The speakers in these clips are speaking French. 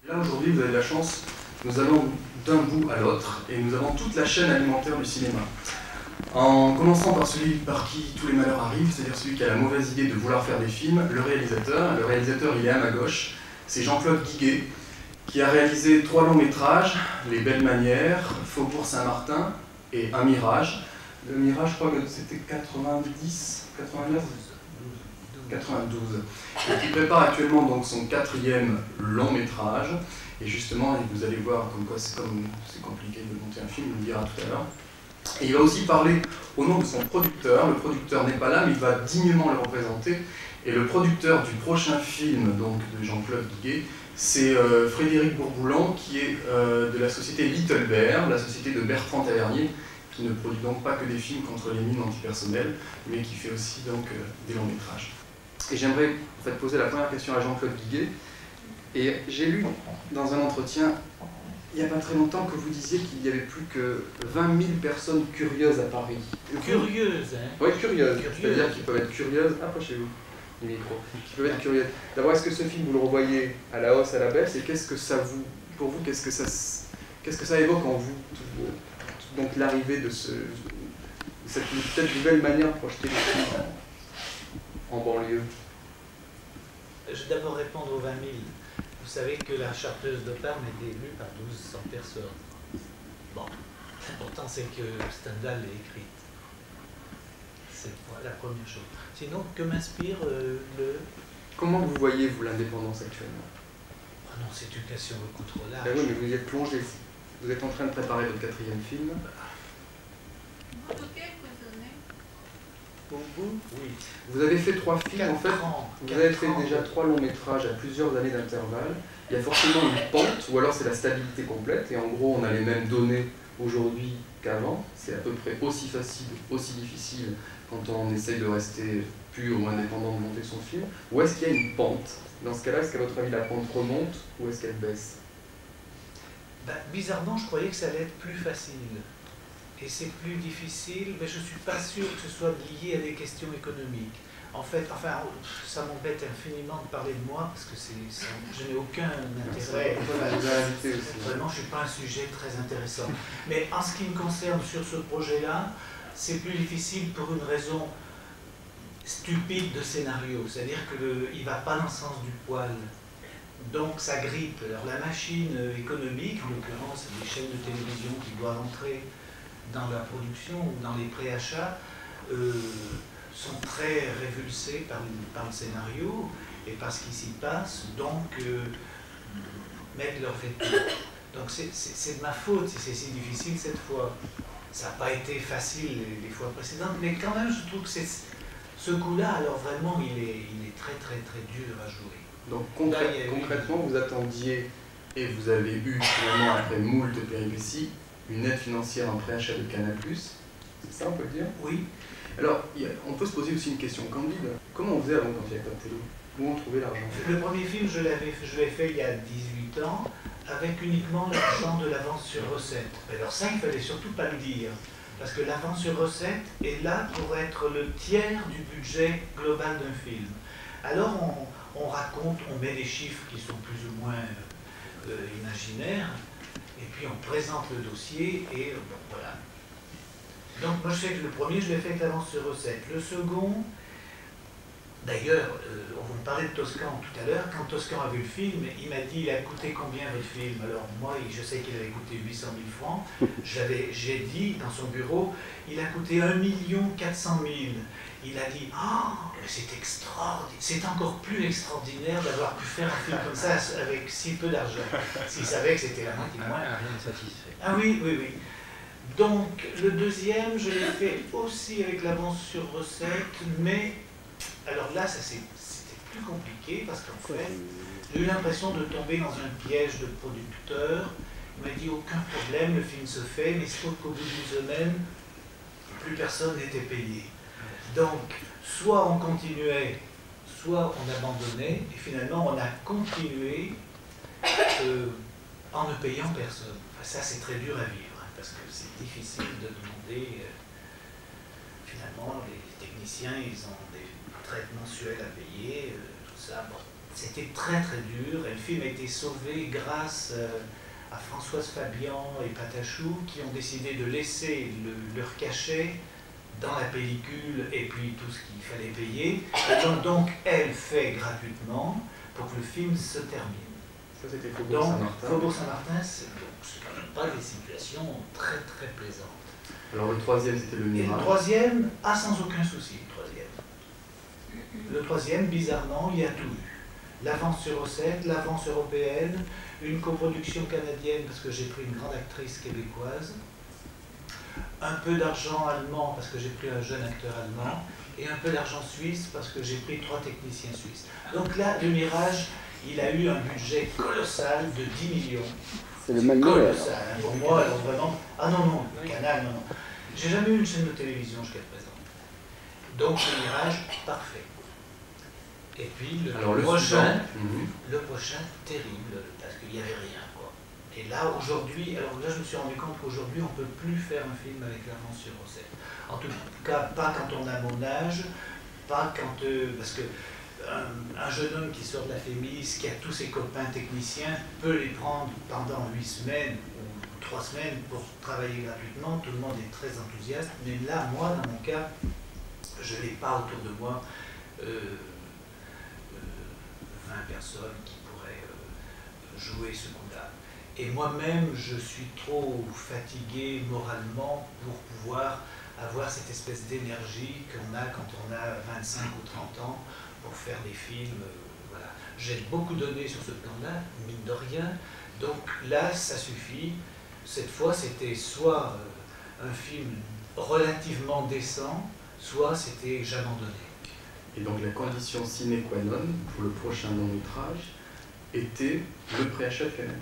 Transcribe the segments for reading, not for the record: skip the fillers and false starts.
Là aujourd'hui vous avez de la chance, nous allons d'un bout à l'autre et nous avons toute la chaîne alimentaire du cinéma. En commençant par celui par qui tous les malheurs arrivent, c'est-à-dire celui qui a la mauvaise idée de vouloir faire des films, le réalisateur. Le réalisateur il est à ma gauche, c'est Jean-Claude Guiguet, qui a réalisé 3 longs métrages, Les Belles Manières, Faubourg Saint-Martin et Un Mirage. Le Mirage je crois que c'était 90, 89 92, et qui prépare actuellement donc son 4e long métrage. Et justement, vous allez voir comme quoi c'est compliqué de monter un film, il le dira tout à l'heure. Et il va aussi parler au nom de son producteur. Le producteur n'est pas là, mais il va dignement le représenter. Et le producteur du prochain film donc, de Jean-Claude Guiguet, c'est Frédéric Bourboulon, qui est de la société Little Bear, la société de Bertrand Tavernier, qui ne produit donc pas que des films contre les mines antipersonnelles, mais qui fait aussi donc, des longs métrages. Et j'aimerais en fait, poser la première question à Jean-Claude Guiguet. Et j'ai lu dans un entretien, il n'y a pas très longtemps, que vous disiez qu'il n'y avait plus que 20 000 personnes curieuses à Paris. Curieuses, hein? Oui, curieuses. C'est-à-dire qu'ils peuvent être curieuses. Approchez-vous, les micros. Qui peuvent être curieuses. D'abord, est-ce que ce film, vous le revoyez à la hausse, à la baisse? Et qu'est-ce que ça vous, pour vous, qu'est-ce que ça évoque en vous? Donc l'arrivée de cette peut-être nouvelle manière de projeter les films en banlieue. Je vais d'abord répondre aux 20 000. Vous savez que la Chartreuse de Parme est élue par 1200 personnes. Bon, l'important c'est que Stendhal l'ait écrite. C'est la première chose. Sinon, que m'inspire le... Comment vous voyez, vous, l'indépendance actuellement? Oh non, c'est une question beaucoup trop large. Ben oui, mais vous y êtes plongé. Vous êtes en train de préparer votre 4e film. Pour vous? Oui. Vous avez fait 3 films, en fait. Vous avez fait déjà 3 longs métrages à plusieurs années d'intervalle. Il y a forcément une pente, ou alors c'est la stabilité complète. Et en gros, on a les mêmes données aujourd'hui qu'avant. C'est à peu près aussi facile, aussi difficile quand on essaye de rester pur ou indépendant de monter son film. Ou est-ce qu'il y a une pente? Dans ce cas-là, est-ce qu'à votre avis, la pente remonte ou est-ce qu'elle baisse? Ben, bizarrement, je croyais que ça allait être plus facile. Et c'est plus difficile, mais je ne suis pas sûr que ce soit lié à des questions économiques. En fait, enfin, ça m'embête infiniment de parler de moi, parce que je n'ai aucun intérêt. Vraiment, je ne suis pas un sujet très intéressant. Mais en ce qui me concerne sur ce projet-là, c'est plus difficile pour une raison stupide de scénario. C'est-à-dire qu'il ne va pas dans le sens du poil. Donc ça grippe. Alors la machine économique, en l'occurrence, les chaînes de télévision qui doivent entrer dans la production ou dans les préachats, sont très révulsés par le scénario et par ce qui s'y passe, donc mettent leur veto. Donc c'est de ma faute si c'est si difficile cette fois. Ça n'a pas été facile les fois précédentes, mais quand même je trouve que ce coup-là, alors vraiment, il est très très très dur à jouer. Donc concrètement, vous attendiez, et vous avez eu finalement après moult péripéties, une aide financière en préachat de Canal+, c'est ça on peut le dire? Oui. Alors, on peut se poser aussi une question candide. Comment on faisait avant quand il n'y avait pas de télé? Où on trouvait l'argent? Le premier film, je l'ai fait il y a 18 ans, avec uniquement l'argent de l'avance sur recette. Alors ça, il ne fallait surtout pas le dire, parce que l'avance sur recette est là pour être le tiers du budget global d'un film. Alors on raconte, on met des chiffres qui sont plus ou moins imaginaires, et puis on présente le dossier, et bon, voilà. Donc moi je sais que le premier, je l'ai fait avec l'avance sur recette. Le second, d'ailleurs, on vous parlait de Toscan tout à l'heure. Quand Toscan a vu le film, il m'a dit, il a coûté combien votre film? Alors moi, je sais qu'il avait coûté 800 000 francs. J'ai dit dans son bureau, il a coûté 1 400 000. Il a dit, oh, c'est extraordinaire, c'est encore plus extraordinaire d'avoir pu faire un film comme ça avec si peu d'argent. S'il savait que c'était la moitié moins. Rien satisfait. Ah oui, oui, oui. Donc le deuxième, je l'ai fait aussi avec l'avance sur recette, mais alors là, c'était plus compliqué parce qu'en fait, j'ai eu l'impression de tomber dans un piège de producteur. Il m'a dit aucun problème, le film se fait, mais sauf qu'au bout d'une semaine, plus personne n'était payé. Donc, soit on continuait, soit on abandonnait, et finalement on a continué en ne payant personne. Enfin, ça, c'est très dur à vivre, hein, parce que c'est difficile de demander. Finalement, les techniciens, ils ont des traitements mensuels à payer, tout ça. Bon, C'était très très dur, et le film a été sauvé grâce à Françoise Fabian et Patachou, qui ont décidé de laisser leur cachet dans la pellicule et puis tout ce qu'il fallait payer. Et donc elle fait gratuitement pour que le film se termine. Ça, c'était Faubourg Saint-Martin. Faubourg Saint-Martin, c'est quand même pas des situations très très plaisantes. Alors le troisième, c'était Le Mirage. Et le troisième, sans aucun souci, le troisième. Le troisième, bizarrement, il y a tout eu. L'avance sur recette, l'avance européenne, une coproduction canadienne parce que j'ai pris une grande actrice québécoise, un peu d'argent allemand parce que j'ai pris un jeune acteur allemand, et un peu d'argent suisse parce que j'ai pris 3 techniciens suisses. Donc là, Le Mirage, il a eu un budget colossal de 10 millions. C'est le même colossal, hein, pour moi, alors vraiment. Ah non, non, Canal, non, non. J'ai jamais eu une chaîne de télévision jusqu'à présent. Donc Le Mirage, parfait. Et puis le prochain, terrible, parce qu'il n'y avait rien, quoi. Et là, aujourd'hui, alors là, je me suis rendu compte qu'aujourd'hui, on ne peut plus faire un film avec l'avance sur recette. En tout cas, pas quand on a mon âge, pas quand... parce que un jeune homme qui sort de la FEMIS, qui a tous ses copains techniciens, peut les prendre pendant 8 semaines ou 3 semaines pour travailler gratuitement. Tout le monde est très enthousiaste. Mais là, moi, dans mon cas, je n'ai pas autour de moi 20 personnes qui pourraient jouer ce coup-là. Et moi-même, je suis trop fatigué moralement pour pouvoir avoir cette espèce d'énergie qu'on a quand on a 25 ou 30 ans pour faire des films. Voilà. J'ai beaucoup donné sur ce plan-là, mine de rien. Donc là, ça suffit. Cette fois, c'était soit un film relativement décent, soit c'était j'abandonnais. Et donc la condition sine qua non pour le prochain long métrage était le préachat de Canal+.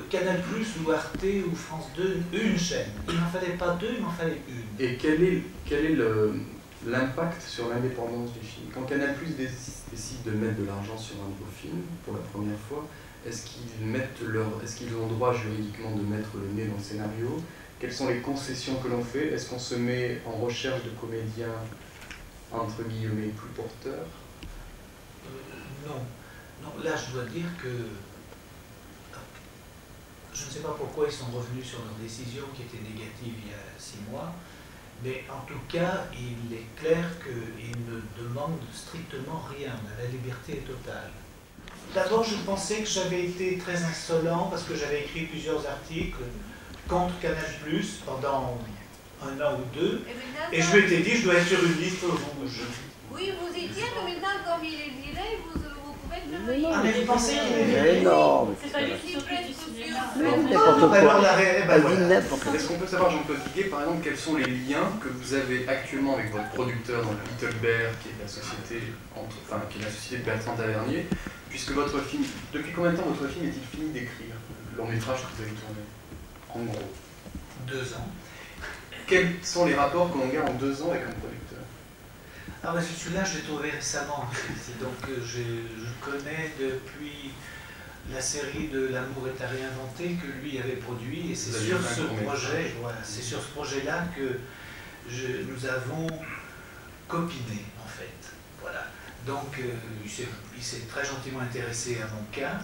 Canal+, ou Arte, ou France 2, une chaîne. Il n'en fallait pas 2, il m'en fallait une. Et quel est l'impact sur l'indépendance du film? Quand Canal+ décide de mettre de l'argent sur un nouveau film, pour la première fois, est-ce qu'ils ont droit juridiquement de mettre le nez dans le scénario? Quelles sont les concessions que l'on fait? Est-ce qu'on se met en recherche de comédiens entre guillemets plus porteurs? Non. Non, là je dois dire que je ne sais pas pourquoi ils sont revenus sur leur décision qui était négative il y a 6 mois, mais en tout cas, il est clair qu'ils ne demandent strictement rien. La liberté est totale. D'abord, je pensais que j'avais été très insolent parce que j'avais écrit plusieurs articles contre Canal+ pendant 1 an ou 2, et je m'étais dit, je dois être sur une liste rouge. Oui, vous y êtes, mais maintenant, comme il est viré, vous pouvez le revenir. Ah, mais vous pensez qu'il est viré? Non, C'est pas juste sur n'importe quoi. Est-ce qu'on peut savoir, Jean-Claude Guiguet, par exemple, quels sont les liens que vous avez actuellement avec votre producteur, donc Little Bear, qui est la société, qui est la société de Bertrand Tavernier, puisque votre film, depuis combien de temps votre film est-il fini d'écrire, le long métrage que vous avez tourné, en gros? 2 ans. Quels sont les rapports qu'on garde en 2 ans avec un producteur? Ah ben celui-là, je l'ai trouvé récemment. Donc je connais depuis la série de L'amour est à réinventer que lui avait produit, et c'est sur ce projet, voilà, c'est sur ce projet-là que nous avons copiné en fait. Voilà. Donc il s'est très gentiment intéressé à mon cas.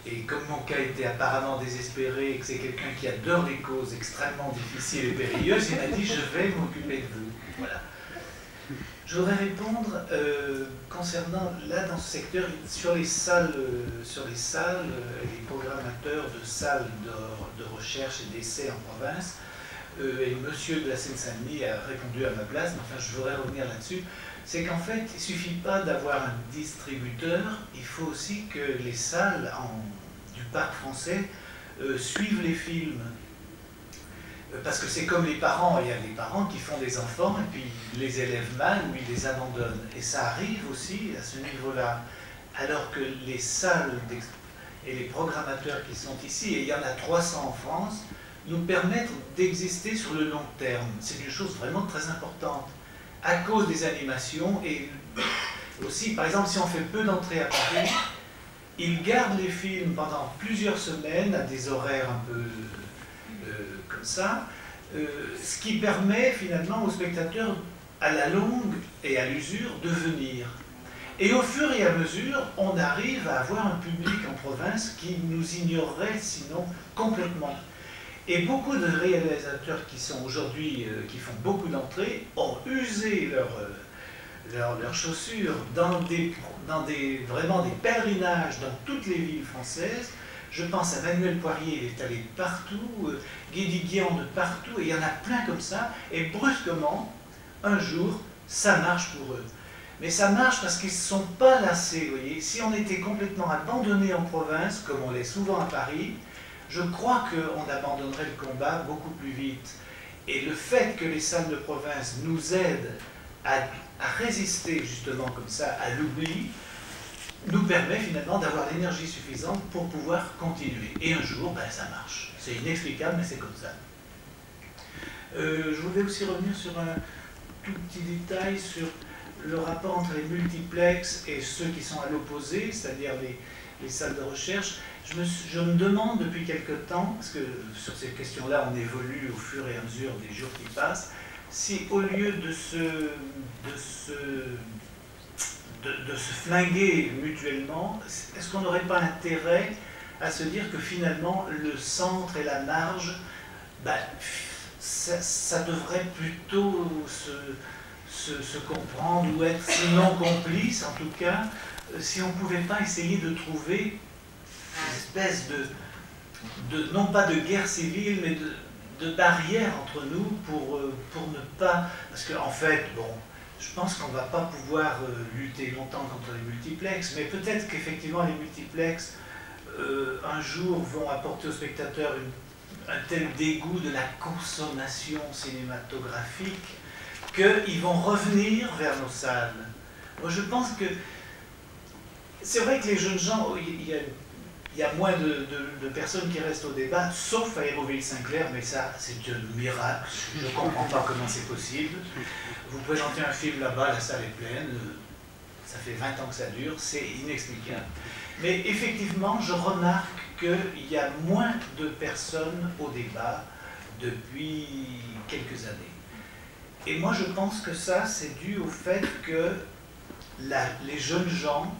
Et comme mon cas était apparemment désespéré et que c'est quelqu'un qui adore les causes extrêmement difficiles et périlleuses, il m'a dit « je vais m'occuper de vous ». Voilà. Je voudrais répondre concernant, là dans ce secteur, sur les salles, les programmateurs de salles de recherche et d'essais en province, et monsieur de la Seine-Saint-Denis a répondu à ma place, mais enfin je voudrais revenir là-dessus. C'est qu'en fait, il ne suffit pas d'avoir un distributeur, il faut aussi que les salles du parc français suivent les films. Parce que c'est comme les parents, il y a les parents qui font des enfants et puis ils les élèvent mal ou ils les abandonnent. Et ça arrive aussi à ce niveau-là. Alors que les salles et les programmateurs qui sont ici, et il y en a 300 en France, nous permettent d'exister sur le long terme. C'est une chose vraiment très importante. À cause des animations et aussi, par exemple, si on fait peu d'entrées à Paris, ils gardent les films pendant plusieurs semaines à des horaires un peu comme ça, ce qui permet finalement aux spectateurs, à la longue et à l'usure, de venir. Et au fur et à mesure, on arrive à avoir un public en province qui nous ignorerait sinon complètement. Et beaucoup de réalisateurs qui sont aujourd'hui, qui font beaucoup d'entrées, ont usé leurs chaussures dans vraiment des pèlerinages dans toutes les villes françaises. Je pense à Manuel Poirier, il est allé de partout, Guy Guion de partout, et il y en a plein comme ça, et brusquement, un jour, ça marche pour eux. Mais ça marche parce qu'ils ne sont pas lassés, vous voyez. Si on était complètement abandonné en province, comme on l'est souvent à Paris, je crois qu'on abandonnerait le combat beaucoup plus vite. Et le fait que les salles de province nous aident à résister justement comme ça à l'oubli, nous permet finalement d'avoir l'énergie suffisante pour pouvoir continuer. Et un jour, ben, ça marche. C'est inexplicable, mais c'est comme ça. Je voulais aussi revenir sur un tout petit détail sur le rapport entre les multiplexes et ceux qui sont à l'opposé, c'est-à-dire les salles de recherche. Je me demande depuis quelque temps, parce que sur ces questions-là, on évolue au fur et à mesure des jours qui passent, si au lieu de se flinguer mutuellement, est-ce qu'on n'aurait pas intérêt à se dire que finalement le centre et la marge, ben, ça devrait plutôt se comprendre ou être sinon complice, en tout cas, si on ne pouvait pas essayer de trouver une espèce non pas de guerre civile, mais de barrière entre nous pour ne pas... Parce qu'en fait, bon, je pense qu'on ne va pas pouvoir lutter longtemps contre les multiplexes, mais peut-être qu'effectivement les multiplexes, un jour, vont apporter aux spectateurs un tel dégoût de la consommation cinématographique qu'ils vont revenir vers nos salles. Moi, je pense que... C'est vrai que les jeunes gens, il y a moins de personnes qui restent au débat, sauf à Hérouville-Saint-Clair, mais ça, c'est un miracle. Je ne comprends pas comment c'est possible. Vous présentez un film là-bas, la salle est pleine, ça fait 20 ans que ça dure, c'est inexplicable. Mais effectivement, je remarque qu'il y a moins de personnes au débat depuis quelques années. Et moi, je pense que ça, c'est dû au fait que les jeunes gens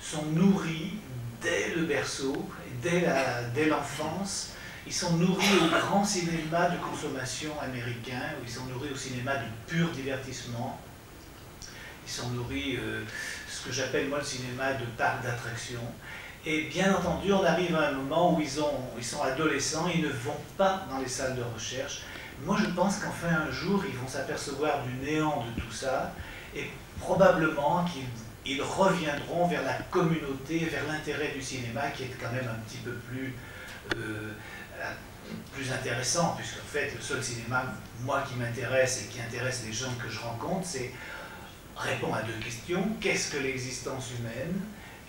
sont nourris dès le berceau, dès l'enfance. Ils sont nourris au grand cinéma de consommation américain, où ils sont nourris au cinéma du pur divertissement. Ils sont nourris, ce que j'appelle moi le cinéma de parc d'attractions. Et bien entendu, on arrive à un moment où ils sont adolescents, ils ne vont pas dans les salles de recherche. Moi, je pense qu'enfin, un jour, ils vont s'apercevoir du néant de tout ça, et probablement qu'ils reviendront vers la communauté, vers l'intérêt du cinéma, qui est quand même un petit peu plus intéressant, puisqu'en fait, le seul cinéma, moi, qui m'intéresse et qui intéresse les gens que je rencontre, c'est répondre à deux questions. Qu'est-ce que l'existence humaine ?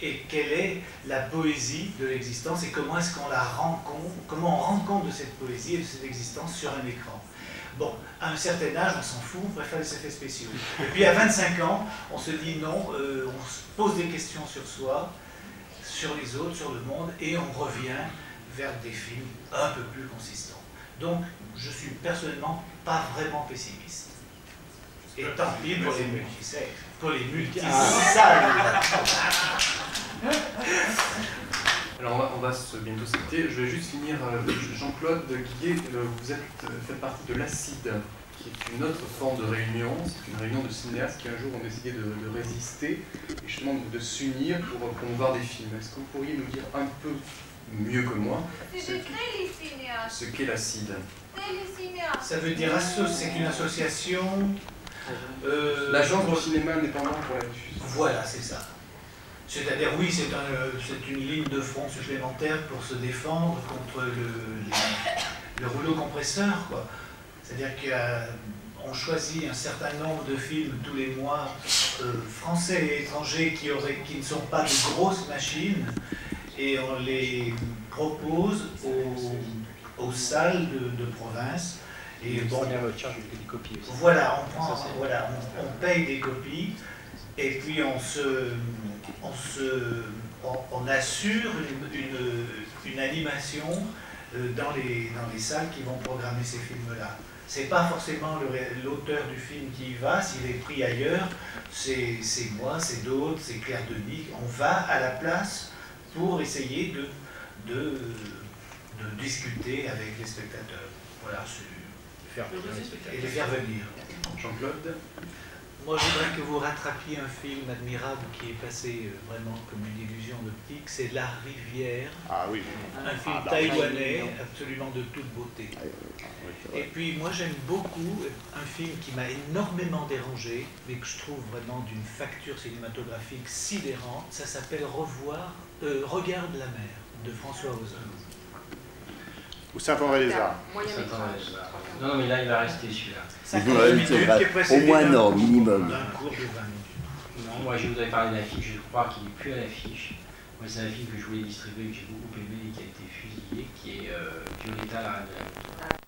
Et quelle est la poésie de l'existence, et comment est-ce qu'on la rencontre, comment on rend compte de cette poésie et de cette existence sur un écran. Bon, à un certain âge, on s'en fout, on préfère les effets spéciaux. Et puis à 25 ans, on se dit non, on se pose des questions sur soi, sur les autres, sur le monde, et on revient vers des films un peu plus consistants. Donc, je suis personnellement pas vraiment pessimiste. Et tant pis pour les multisalles. Pour les multisalles. Alors on va bientôt se quitter. Je vais juste finir. Jean-Claude Guillet, vous faites partie de l'Acide, qui est une autre forme de réunion. C'est une réunion de cinéastes qui un jour ont décidé de résister et justement de s'unir pour promouvoir des films. Est-ce que vous pourriez nous dire un peu mieux que moi ce qu'est l'Acide? Ça veut dire c'est une association. L'agence du cinéma indépendant pour la diffusion. Voilà, c'est ça. C'est-à-dire, oui, c'est une ligne de front supplémentaire pour se défendre contre le rouleau compresseur, quoi. C'est-à-dire qu'on choisit un certain nombre de films tous les mois, français et étrangers, qui ne sont pas de grosses machines, et on les propose aux salles de province. Et bon, des copies aussi. voilà, on paye des copies, et puis on assure une animation dans les salles qui vont programmer ces films-là. c'est pas forcément l'auteur du film qui y va, s'il est pris ailleurs, c'est moi, c'est d'autres, c'est Claire Denis, on va à la place pour essayer de discuter avec les spectateurs. Voilà, et les faire venir. Jean-Claude? Moi, je voudrais que vous rattrapiez un film admirable qui est passé vraiment comme une illusion d'optique, c'est La Rivière, un film taïwanais absolument de toute beauté. Et puis moi j'aime beaucoup un film qui m'a énormément dérangé, mais que je trouve vraiment d'une facture cinématographique sidérante, ça s'appelle Regarde la mer, de François Ozon. Ou Saint-André-des-Arts. Non, mais là, il va rester celui-là. 50 minutes qui est précédé au moins un an, minimum. d'un cours de 20 minutes. Non, moi, je voudrais parler d'affiche. Je crois qu'il n'est plus à l'affiche. Moi, c'est un film que je voulais distribuer, que j'ai beaucoup aimé et qui a été fusillé, qui est Violetta, la reine de la montagne.